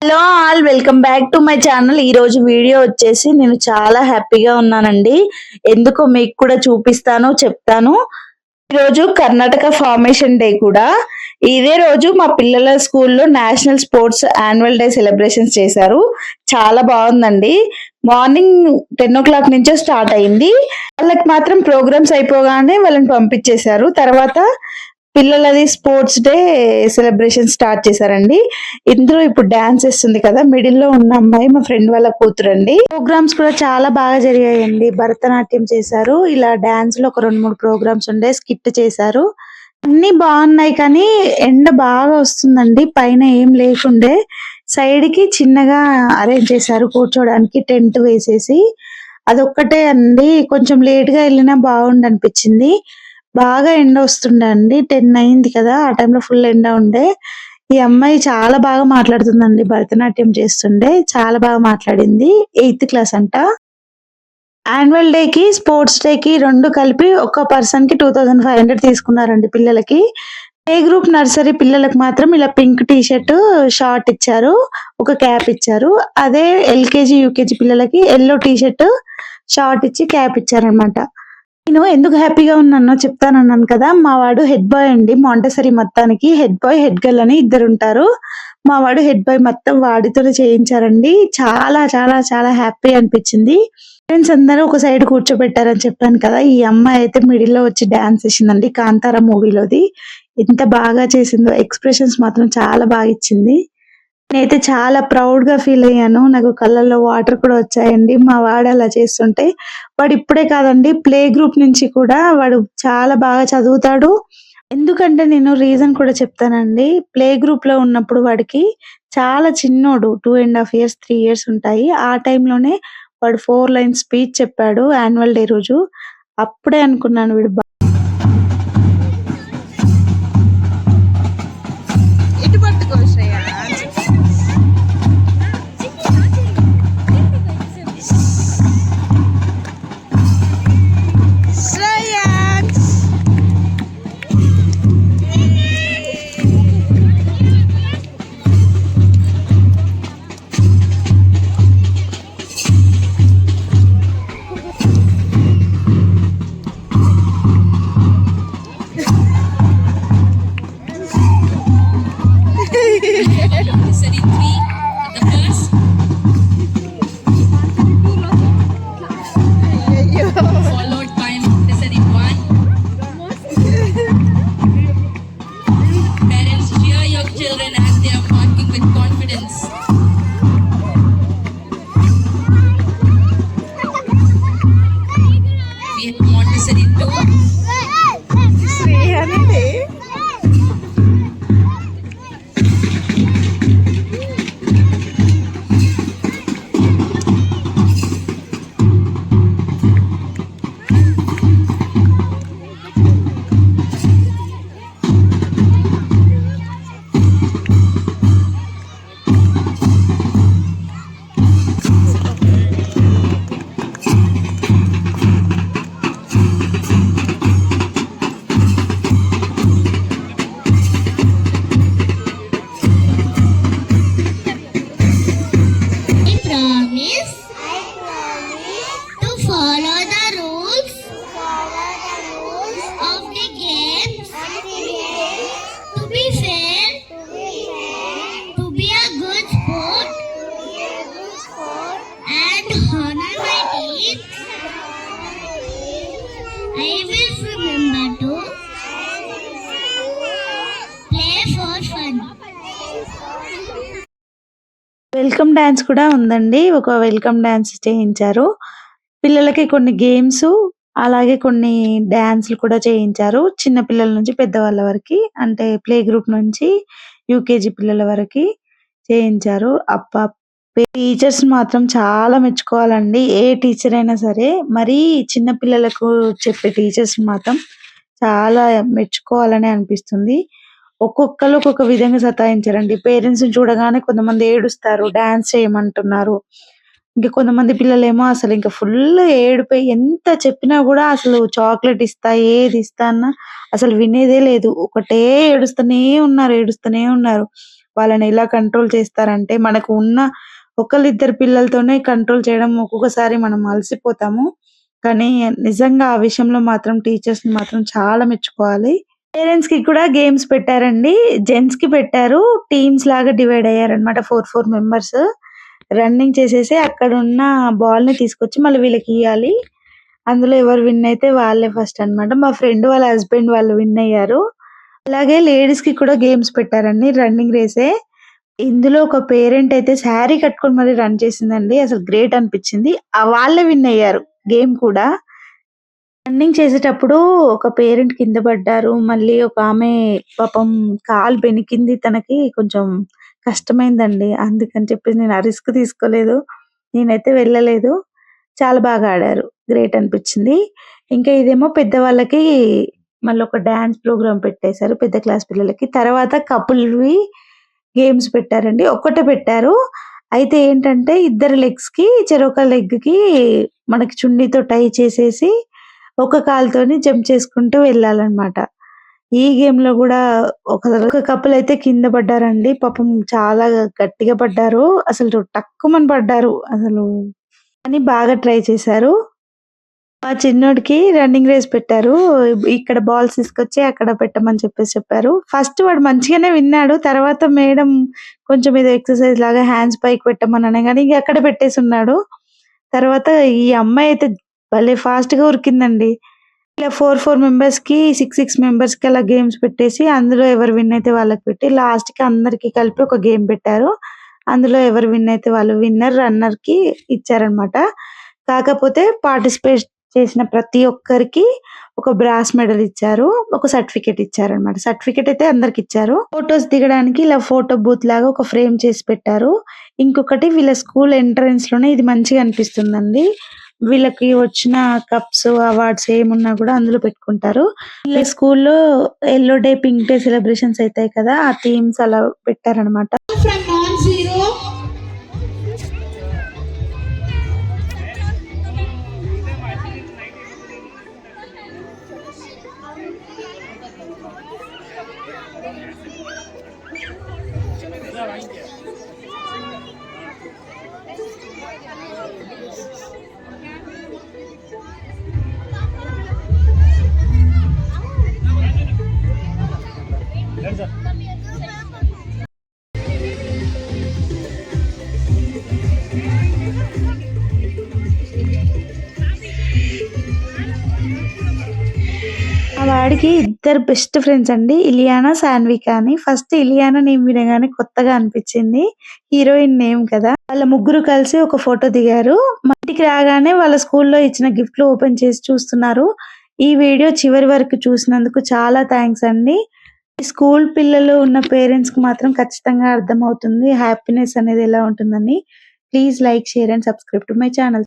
Hello all welcome back to my channel. ఈ రోజు video వచ్చేసి నేను చాలా హ్యాపీగా ఉన్నానండి. ఎందుకో మీకు కూడా చూపిస్తాను, చెప్తాను. ఈ రోజు కర్ణాటక ఫార్మేషన్ డే కూడా. ఇదే రోజు మా పిల్లల స్కూల్లో national sports annual day celebrations చేశారు. చాలా బాగుందండి. మార్నింగ్ 10 o'clock నుంచే స్టార్ట్ అయింది. వాళ్ళకి మాత్రం ప్రోగ్రామ్స్ అయిపోగానే వాళ్ళని పంపించేశారు. తర్వాత పిల్లలది స్పోర్ట్స్ డే సెలబ్రేషన్ స్టార్ట్ చేశారండి. ఇందులో ఇప్పుడు డాన్స్ చేస్తుంది కదా, మిడిల్ లో ఉన్న అమ్మాయి మా ఫ్రెండ్ వాళ్ళ కూతురండి. ప్రోగ్రామ్స్ కూడా చాలా బాగా జరిగాయండి. భరతనాట్యం చేశారు. ఇలా డాన్స్ లో ఒక 2-3 ప్రోగ్రామ్స్ ఉండే, స్కిట్ చేశారు. అన్ని బాగున్నాయి కానీ ఎండ బాగా వస్తుందండి. పైన ఏం లేకుండే సైడ్ కి చిన్నగా అరేంజ్ చేశారు కూర్చోడానికి, టెంట్ వేసేసి. అదొక్కటే అండి. కొంచెం లేట్ గా వెళ్ళినా బాగుండు అనిపించింది. బాగా ఎండ వస్తుండే అండి. 10 అయింది కదా, ఆ టైంలో ఫుల్ ఎండ ఉండే. ఈ అమ్మాయి చాలా బాగా మాట్లాడుతుందండి. భరతనాట్యం చేస్తుండే చాలా బాగా మాట్లాడింది. 8th క్లాస్ అంట. యాన్యువల్ డే కి స్పోర్ట్స్ డే కి రెండు కలిపి ఒక పర్సన్ కి 2500 తీసుకున్నారండి పిల్లలకి. ఏ గ్రూప్ నర్సరీ పిల్లలకు మాత్రం ఇలా పింక్ టీ షర్ట్ షార్ట్ ఇచ్చారు, ఒక క్యాప్ ఇచ్చారు. అదే ఎల్కేజీ యూకేజీ పిల్లలకి ఎల్లో టీ షర్ట్ షార్ట్ ఇచ్చి క్యాప్ ఇచ్చారనమాట. నేను ఎందుకు హ్యాపీగా ఉన్నానో చెప్తానన్నాను కదా. మా వాడు హెడ్ బాయ్ అండి. మాంటెసరీ మొత్తానికి హెడ్ బాయ్, హెడ్ గర్ల్ అని ఇద్దరు ఉంటారు. మా వాడు హెడ్ బాయ్, మొత్తం వాడితోనే చేయించారండి. చాలా చాలా చాలా హ్యాపీ అనిపించింది. ఫ్రెండ్స్ అందరూ ఒక సైడ్ కూర్చోబెట్టారని చెప్పాను కదా. ఈ అమ్మాయి అయితే మిడిల్ లో వచ్చి డాన్స్ చేసిందండి. కాంతారా మూవీలోది. ఎంత బాగా చేసిందో. ఎక్స్ప్రెషన్స్ మాత్రం చాలా బాగా ఇచ్చింది. నేనైతే చాలా ప్రౌడ్ గా ఫీల్ అయ్యాను. నాకు కళ్ళల్లో వాటర్ కూడా వచ్చాయండి. మా వాడు అలా చేస్తుంటే. వాడు ఇప్పుడే కాదండి, ప్లే గ్రూప్ నుంచి కూడా వాడు చాలా బాగా చదువుతాడు. ఎందుకంటే నేను రీజన్ కూడా చెప్తానండి. ప్లే గ్రూప్ లో ఉన్నప్పుడు వాడికి చాలా చిన్నోడు, 2.5 years 3 years ఉంటాయి. ఆ టైంలోనే వాడు 4 lines స్పీచ్ చెప్పాడు యాన్యువల్ డే రోజు. అప్పుడే అనుకున్నాను వీడు ఇటు పట్టుకో Shreya. Montessori 3 at the first, followed by Montessori 1. Parents, cheer your children as they are walking with confidence. We have Montessori 2. Shreya అంటే I promise to follow the rules of the games, to be fair, to be a good sport, and honor my teeth. I will remember to play for fun. Welcome dance కూడా ఉందండి. ఒక welcome dance చేయించారు. పిల్లలకి కొన్ని games, అలాగే కొన్ని డాన్స్లు కూడా చేయించారు. చిన్న పిల్లల నుంచి పెద్దవాళ్ళ వరకు, అంటే ప్లే గ్రూప్ నుంచి యూకేజీ పిల్లల వరకు చేయించారు. అబ్బా, టీచర్స్ మాత్రం చాలా మెచ్చుకోవాలండి. ఏ టీచర్ అయినా సరే, మరీ చిన్న పిల్లలకు చెప్పే టీచర్స్ మాత్రం చాలా మెచ్చుకోవాలని అనిపిస్తుంది. ఒక్కొక్కరు ఒక్కొక్క విధంగా సతాయించారండి. పేరెంట్స్ చూడగానే కొంతమంది ఏడుస్తారు, డాన్స్ చేయమంటున్నారు. ఇంకా కొంతమంది పిల్లలేమో అసలు ఇంకా ఫుల్ ఏడుపై, ఎంత చెప్పినా కూడా అసలు చాక్లెట్ ఇస్తా, ఏది ఇస్తా అన్నా అసలు వినేదే లేదు. ఒకటే ఏడుస్తూనే ఉన్నారు. వాళ్ళని ఎలా కంట్రోల్ చేస్తారంటే మనకు ఉన్న ఒకళ్ళిద్దరు పిల్లలతోనే కంట్రోల్ చేయడం ఒక్కొక్కసారి మనం అలసిపోతాము. కానీ నిజంగా ఆ విషయంలో మాత్రం టీచర్స్‌ని మాత్రం చాలా మెచ్చుకోవాలి. పేరెంట్స్‌కి కూడా గేమ్స్ పెట్టారండి. జెంట్స్‌కి పెట్టారు. టీమ్స్ లాగా డివైడ్ అయ్యారన్నమాట. 4 మెంబర్స్ రన్నింగ్ చేసేసి అక్కడున్న బాల్‌ని తీసుకొచ్చి మళ్ళీ వీళ్ళకి ఇయ్యాలి. అందులో ఎవరు విన్ అయితే వాళ్ళే ఫస్ట్ అన్నమాట. మా ఫ్రెండ్ వాళ్ళ హస్బెండ్ వాళ్ళు విన్ అయ్యారు. అలాగే లేడీస్‌కి కూడా గేమ్స్ పెట్టారండి. రన్నింగ్ రేసే. ఇందులో ఒక పేరెంట్ అయితే శారీ కట్టుకొని మరి రన్ చేసిందండి. అసలు గ్రేట్ అనిపించింది. వాళ్ళే విన్ అయ్యారు గేమ్ కూడా. రన్నింగ్ చేసేటప్పుడు ఒక పేరెంట్ కింద పడ్డారు. మళ్ళీ ఒక ఆమె పాపం కాలు బెనికింది. తనకి కొంచెం కష్టమైందండి. అందుకని చెప్పేసి నేను ఆ రిస్క్ తీసుకోలేదు. నేనైతే వెళ్ళలేదు. చాలా బాగా ఆడారు. గ్రేట్ అనిపించింది. ఇంకా ఇదేమో పెద్దవాళ్ళకి మళ్ళొక డాన్స్ ప్రోగ్రామ్ పెట్టేశారు పెద్ద క్లాస్ పిల్లలకి. తర్వాత కపుల్‌వి గేమ్స్ పెట్టారండి. ఒక్కటే పెట్టారు. అయితే ఏంటంటే ఇద్దరు లెగ్స్‌కి చెరొక లెగ్‌కి మనకి చున్నీతో టై చేసేసి ఒక కాలుతోని జంప్ చేసుకుంటూ వెళ్ళాలన్నమాట. ఈ గేమ్‌లో గూడా ఒక కపుల్ అయితే కింద పడ్డారండి. పాపం చాలా గట్టిగా పడ్డారు. అసలు టక్కుమని పడ్డారు. అసలు కానీ బాగా ట్రై చేశారు. మా చిన్నోడికి రన్నింగ్ రేస్ పెట్టారు. ఇక్కడ బాల్స్ తీసుకొచ్చి అక్కడ పెట్టమని చెప్పారు. ఫస్ట్ వాడు మంచిగానే విన్నాడు. తర్వాత మేడం కొంచెం ఏదో ఎక్సర్‌సైజ్ లాగా హ్యాండ్స్ పైకి పెట్టమని అనగానే ఇంక అక్కడ పెట్టేసున్నాడు. తర్వాత ఈ అమ్మాయి అయితే భలే ఫాస్ట్‌గా ఉరికిందండి. ఇలా 4 మెంబర్స్‌కి 6 మెంబర్స్‌కి అలా గేమ్స్ పెట్టేసి అందులో ఎవరు విన్ అయితే వాళ్ళకి పెట్టి లాస్ట్‌కి అందరికి కలిపి ఒక గేమ్ పెట్టారు. అందులో ఎవరు విన్ అయితే వాళ్ళు విన్నర్, రన్నర్‌కి ఇచ్చారన్నమాట. కాకపోతే పార్టిసిపేట్ చేసిన ప్రతి ఒక్కరికి ఒక బ్రాస్ మెడల్ ఇచ్చారు. ఒక సర్టిఫికేట్ ఇచ్చారన్నమాట. సర్టిఫికేట్ అయితే అందరికి ఇచ్చారు. ఫోటోస్ దిగడానికి ఇలా ఫోటో బూత్ లాగా ఒక ఫ్రేమ్ చేసి పెట్టారు. ఇంకొకటి వీళ్ళ స్కూల్ ఎంట్రన్స్ లోనే ఇది మంచిగా అనిపిస్తుందండి. వీళ్ళకి వచ్చిన కప్స్, అవార్డ్స్ ఏమున్నా కూడా అందులో పెట్టుకుంటారు. వీళ్ళ స్కూల్లో yellow day, pink day celebrations అయితాయి కదా, ఆ థీమ్స్ అలా పెట్టారన్నమాట. from non-zero. ఆ వాడికి ఇద్దరు బెస్ట్ ఫ్రెండ్స్ అండి. ఇలియానా, సాన్విక అని. ఫస్ట్ ఇలియానా నేమ్ వినగానే కొత్తగా అనిపించింది. హీరోయిన్ నేమ్ కదా. వాళ్ళ ముగ్గురు కలిసి ఒక ఫోటో దిగారు. మా ఇంటికి రాగానే వాళ్ళ స్కూల్లో ఇచ్చిన గిఫ్ట్లు ఓపెన్ చేసి చూస్తున్నారు. ఈ వీడియో చివరి వరకు చూసినందుకు చాలా థ్యాంక్స్ అండి. ఈ స్కూల్ పిల్లలు ఉన్న పేరెంట్స్ కి మాత్రం ఖచ్చితంగా అర్థమవుతుంది హ్యాపీనెస్ అనేది ఎలా ఉంటుందని. Please like, share and subscribe to my channel.